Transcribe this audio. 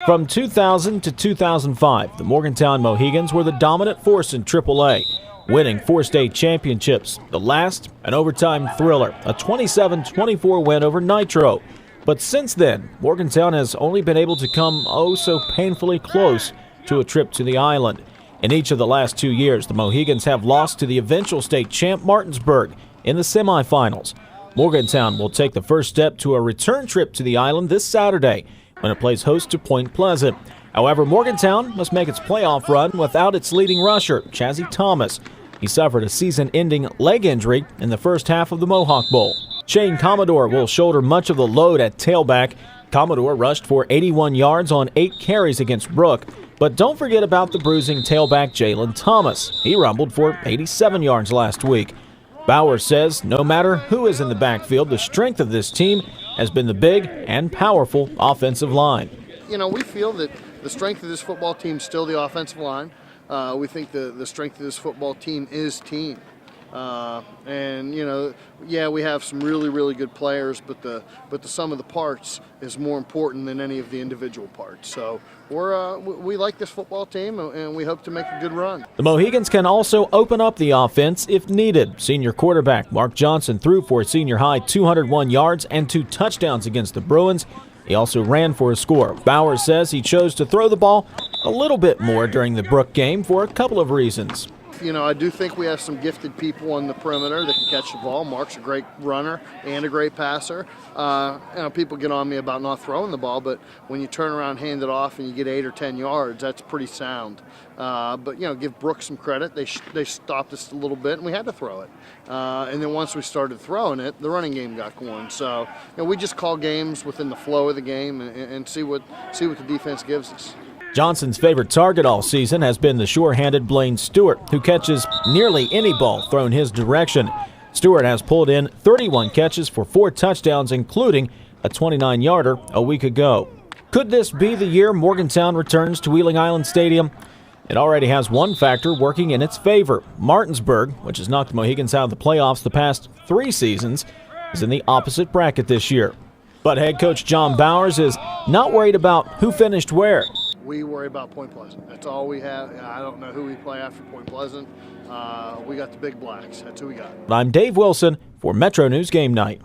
From 2000 to 2005, the Morgantown Mohegans were the dominant force in AAA, winning 4 state championships. The last, an overtime thriller, a 27-24 win over Nitro. But since then, Morgantown has only been able to come oh so painfully close to a trip to the island. In each of the last 2 years, the Mohegans have lost to the eventual state champ Martinsburg in the semifinals. Morgantown will take the first step to a return trip to the island this Saturday when it plays host to Point Pleasant. However, Morgantown must make its playoff run without its leading rusher, Chazzy Thomas. He suffered a season-ending leg injury in the first half of the Mohawk Bowl. Shane Commodore will shoulder much of the load at tailback. Commodore rushed for 81 yards on 8 carries against Brook. But don't forget about the bruising tailback Jalen Thomas. He rumbled for 87 yards last week. Bowers says no matter who is in the backfield, the strength of this team has been the big and powerful offensive line. You know, we feel that the strength of this football team is still the offensive line. We think the strength of this football team is team. And you know, yeah, we have some really good players, but the sum of the parts is more important than any of the individual parts. So we like this football team, and we hope to make a good run. The Mohegans can also open up the offense if needed. Senior quarterback Mark Johnson threw for a senior-high 201 yards and 2 touchdowns against the Bruins. He also ran for a score. Bowers says he chose to throw the ball a little bit more during the Brook game for a couple of reasons. You know, I do think we have some gifted people on the perimeter that can catch the ball. Mark's a great runner and a great passer. You know, people get on me about not throwing the ball, but when you turn around, hand it off, and you get 8 or 10 yards, that's pretty sound. But, you know, give Brooks some credit. They stopped us a little bit, and we had to throw it. And then once we started throwing it, the running game got going. So, you know, we just call games within the flow of the game and see what the defense gives us. Johnson's favorite target all season has been the sure-handed Blaine Stewart, who catches nearly any ball thrown his direction. Stewart has pulled in 31 catches for 4 touchdowns, including a 29-yarder a week ago. Could this be the year Morgantown returns to Wheeling Island Stadium? It already has one factor working in its favor. Martinsburg, which has knocked the Mohegans out of the playoffs the past 3 seasons, is in the opposite bracket this year. But head coach John Bowers is not worried about who finished where. We worry about Point Pleasant. That's all we have. I don't know who we play after Point Pleasant. We got the Big Blacks. That's who we got. I'm Dave Wilson for Metro News Game Night.